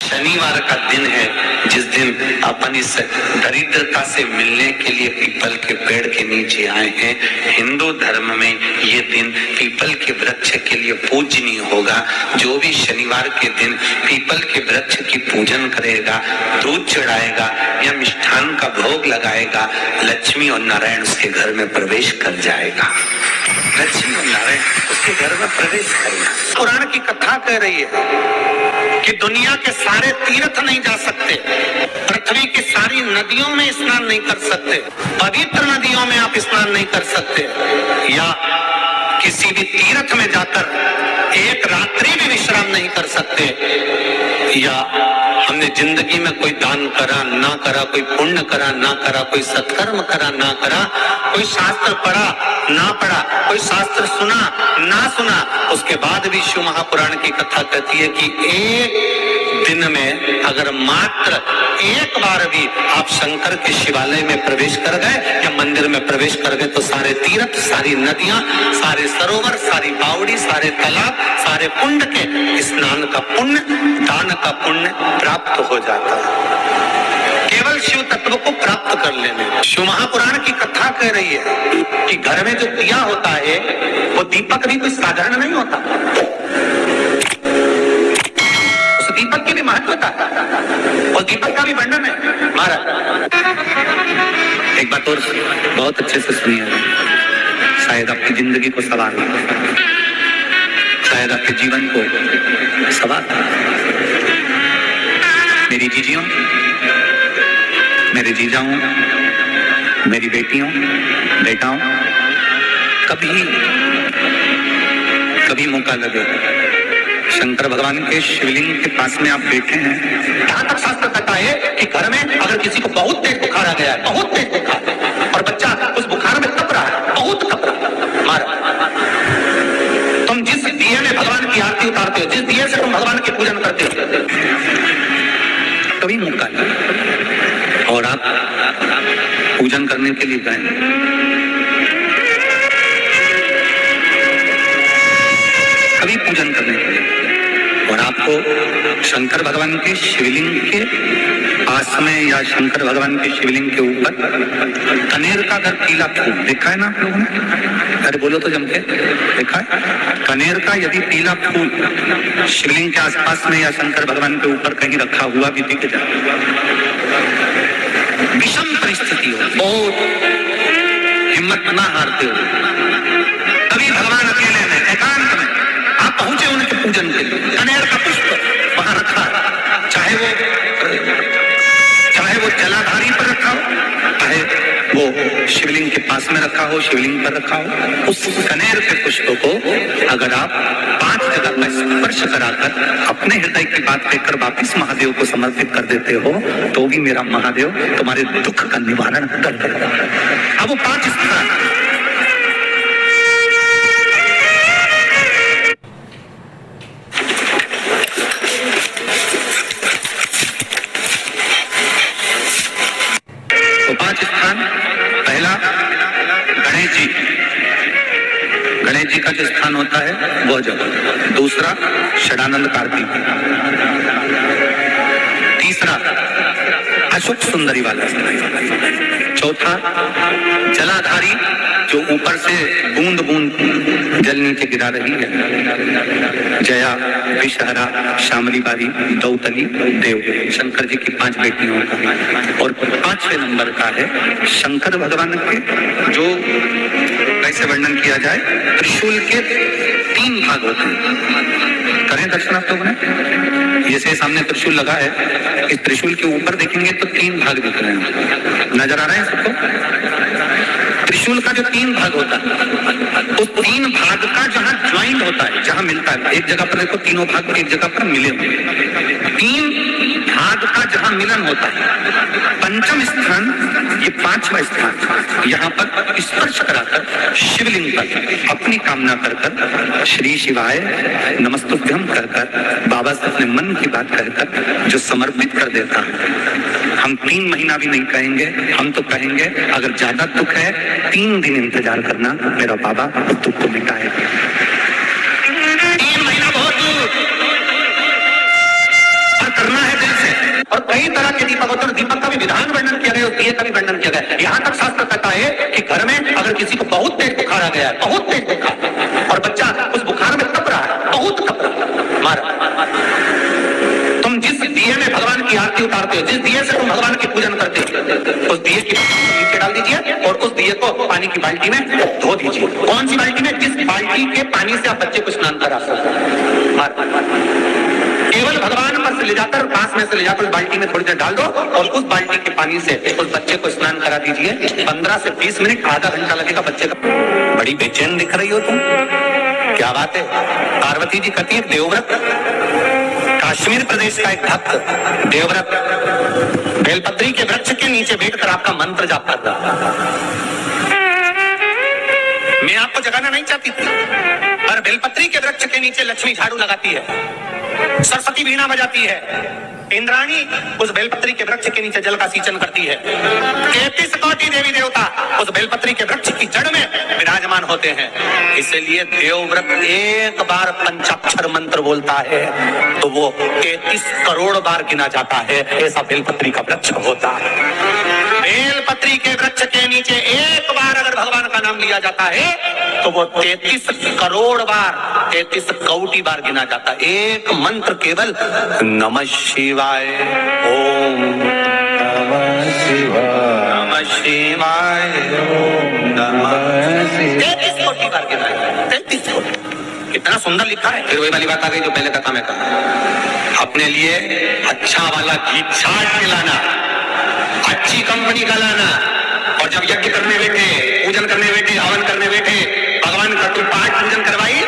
शनिवार का दिन है जिस दिन अपन इस दरिद्रता से मिलने के लिए पीपल के पेड़ के नीचे आए हैं। हिंदू धर्म में ये दिन पीपल के वृक्ष के लिए पूजनीय होगा। जो भी शनिवार के दिन पीपल के वृक्ष की पूजन करेगा, दूध चढ़ाएगा या मिष्ठान का भोग लगाएगा, लक्ष्मी और नारायण उसके घर में प्रवेश कर जाएगा। लक्ष्मी और नारायण उसके घर में प्रवेश करेगा। पुराण की कथा कह रही है कि दुनिया के सारे तीर्थ नहीं जा सकते, पृथ्वी की सारी नदियों में स्नान नहीं कर सकते, पवित्र नदियों में आप स्नान नहीं कर सकते, या किसी भी तीर्थ में जाकर एक रात्रि भी विश्राम नहीं कर सकते, या हमने जिंदगी में कोई दान करा ना करा, कोई पुण्य करा ना करा, कोई सत्कर्म करा ना करा, कोई शास्त्र पढ़ा ना पढ़ा, कोई शास्त्र सुना ना सुना, उसके बाद भी शिव महापुराण की कथा कहती है कि एक दिन में अगर मात्र एक बार भी आप शंकर के शिवालय में प्रवेश कर गए या मंदिर में प्रवेश कर गए तो सारे तीर्थ, सारी नदियां, सारे सरोवर, सारी बावड़ी, सारे तालाब, सारे कुंड के स्नान का पुण्य, दान का पुण्य प्राप्त हो जाता है। केवल शिव तत्व को प्राप्त कर लेने। शिव महापुराण की कथा कह रही है कि घर में जो दिया होता है वो दीपक भी कोई साधारण नहीं होता, उस दीपक की भी महत्वता है और दीपक का भी वर्णन है। महाराज एक बात और बहुत अच्छे से सुनिए, शायद आपकी जिंदगी को सवार, शायद आपके जीवन को सवार। मेरी जीजियों, मेरे जीजाओं, मेरी बेटियों, बेटाओं, कभी मौका लगे शंकर भगवान के शिवलिंग के पास में आप बैठे हैं। यहाँ तक शास्त्र कहता है कि घर में अगर किसी को बहुत तेज बुखार आ गया है, बहुत तेज बुखार, और बच्चा उस बुखार में तप रहा है, बहुत तप रहा है, मारा, तुम जिस दिए में भगवान की आरती उतारते हो, जिस दिए से तुम भगवान की पूजन करते हो, कभी मौका नहीं और आप पूजन करने के लिए गए, कभी पूजन करने के लिए, और आपको शंकर भगवान के शिवलिंग के पास में या शंकर भगवान के शिवलिंग के ऊपर कनेर का अगर पीला फूल देखा है ना आप लोगों ने, अरे बोलो तो जम के, देखा है? कनेर का यदि पीला फूल शिवलिंग के आसपास में या शंकर भगवान के ऊपर कहीं रखा हुआ भी दिख जाए, विषम परिस्थिति हो, बहुत हिम्मत ना हारते हो, कभी भगवान अकेले में एकांत में आप पहुंचे उनके पूजन के लिए, कनेर का पुष्प वहां रखा है, चाहे वो जलाधारी पर रखा हो, चाहे वो शिवलिंग के पास में रखा हो, शिवलिंग पर रखा हो, उस कनेर के पुष्प को अगर आप 5 जगह पर स्पर्श कराकर अपने हृदय की बात कहकर वापिस महादेव को समर्पित कर देते हो तो भी मेरा महादेव तुम्हारे दुख का निवारण कर देगा। अब वो 5 स्थान, पहला गणेश जी का जो स्थान होता है वह जगह, दूसरा षडानंद कार्तिक, तीसरा अशोक सुंदरी वाला, चौथा जलाधारी जो ऊपर से बूंद बूंद जल नीचे गिरा रही है, जया, विषहरा, शामली बारी, दौतली, देव, शंकर जी की 5 बेटियों का, और 5वें नंबर का है शंकर भगवान के, जो कैसे वर्णन किया जाए, त्रिशूल के 3 भाग होते हैं। करें दर्शन आप लोगों ने, जैसे सामने त्रिशूल लगा है, इस त्रिशूल के ऊपर देखेंगे तो 3 भाग दिख रहे हैं, नजर आ रहे हैं सबको? त्रिशूल का जो 3 भाग होता है, उस 3 भाग का जहां ज्वाइंट होता है, जहां मिलता है, एक जगह पर देखो तीनों भाग एक जगह पर मिले हुए, 3 भाग का जहां मिलन होता है, पंचम स्थान, ये 5वां स्थान, यहाँ पर स्पर्श कराकर शिवलिंग पर अपनी कामना कर श्री शिवाय नमस्तुभ्यम कर बाबा से अपने मन की बात कहकर जो समर्पित कर देता है, हम 3 महीना भी नहीं कहेंगे, हम तो कहेंगे अगर ज्यादा दुख है 3 दिन इंतजार करना, मेरा बाबा दुख को मिटाएगा। 3 महीना बहुत दूर, और करना है कई तरह के दीपक होते हैं, दीपक का भी विधान वर्णन किया गया, दिए का भी वर्णन किया गया। यहाँ तक शास्त्र कहता है कि घर में अगर किसी को बहुत तेज बुखार आ गया है, बहुत तेज बुखार, और बच्चा उस बुखार में तप रहा है, बहुत तप रहा है, मारा, तुम जिस दिए में भगवान की आरती उतारते हो, जिस दिए से तुम भगवान की पूजन करते हो, उस दिए की नीचे डाल दीजिए और उस दिए को पानी की बाल्टी में धो दीजिए। कौन सी बाल्टी में? जिस बाल्टी के पानी से आप बच्चे को स्नान करा सकते हैं। केवल भगवान पर से ले जाकर, पास में से ले जाकर उस बाल्टी में थोड़ी देर डाल दो और उस बाल्टी के पानी से उस बच्चे को स्नान करा दीजिए। 15 से 20 मिनट, आधा घंटा लगेगा बच्चे का। बड़ी बेचैन दिख रही हो तुम, क्या बात है? पार्वती जी कहती है देवव्रत, कश्मीर प्रदेश का एक भक्त देवव्रत बेलपत्री के वृक्ष के नीचे बैठकर आपका मंत्र जाप कर रहा। मैं आपको जगाना नहीं चाहती थी, पर बेलपत्री के वृक्ष के नीचे लक्ष्मी झाड़ू लगाती है, सरस्वती वीणा बजाती है, इंद्राणी उस बेलपत्री के वृक्ष के नीचे जल का सिंचन करती है, 33 कोटि देवी देवता उस बेलपत्री के वृक्ष की जड़ में विराजमान होते हैं। इसलिए देवव्रत एक बार पंचाक्षर मंत्र बोलता है तो वो 33 करोड़ बार गिना जाता है, ऐसा बेलपत्री का वृक्ष होता है। बेलपत्री के वृक्ष के नीचे एक बार अगर भगवान का नाम लिया जाता है तो वो 33 करोड़ बार, 33 कोटि बार गिना जाता है। एक मंत्र केवल नमः शिवाय, ओम नमः शिवाय, नमः शिवाय, ओम नमः शिवाय, 33 कोटि बार गिना है, 33 कोटि। कितना सुंदर लिखा है। फिर वही वाली बात आ गई जो पहले कथा में कहा, अपने लिए अच्छा वाला घी छाट के लाना, अच्छी कंपनी का लाना, और जब यज्ञ करने बैठे, पूजन करने बैठे, हवन करने बैठे, भगवान का तुम पाठ पूजन करवाई,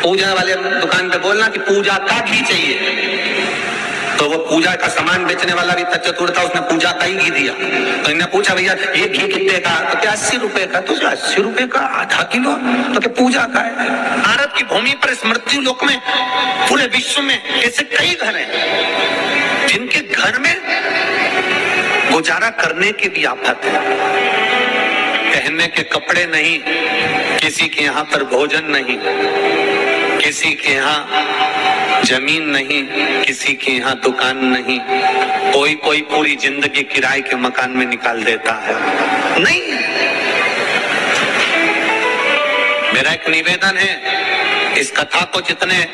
पूजा वाले दुकान पे बोलना कि पूजा का घी चाहिए, तो वो पूजा का सामान बेचने वाला भी चतुर था, उसने पूजा का ही घी दिया। तो इन्हें पूछा भैया ये घी कितने का? तो क्या 80 रुपए का? तो 80 रुपए का आधा किलो? तो क्या पूजा का है? भारत की भूमि पर इस मृत्यु लोक में, पूरे विश्व में ऐसे कई घर हैं जिनके घर में गुजारा करने की भी आफत है, पहनने के कपड़े नहीं, किसी के यहाँ पर भोजन नहीं, किसी के यहाँ जमीन नहीं, किसी के यहाँ दुकान नहीं, कोई पूरी जिंदगी किराए के मकान में निकाल देता है। नहीं, मेरा एक निवेदन है, इस कथा को जितने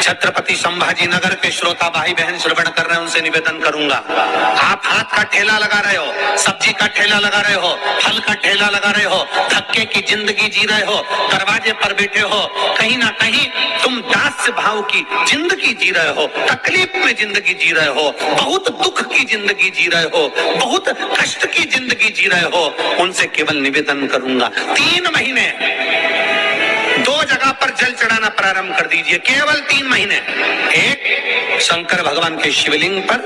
छत्रपति संभाजी नगर के श्रोता भाई बहन श्रवण कर रहे हैं उनसे निवेदन करूंगा, आप हाथ का ठेला लगा रहे हो, सब्जी का ठेला लगा रहे हो, फल का ठेला लगा रहे हो, धक्के की जिंदगी जी रहे हो, दरवाजे पर बैठे हो, कहीं ना कहीं तुम दास्य भाव की जिंदगी जी रहे हो, तकलीफ में जिंदगी जी रहे हो, बहुत दुख की जिंदगी जी रहे हो, बहुत कष्ट की जिंदगी जी रहे हो, उनसे केवल निवेदन करूंगा 3 महीने 2 जगह पर जल चढ़ाना प्रारंभ कर दीजिए, केवल 3 महीने। एक, शंकर भगवान के शिवलिंग पर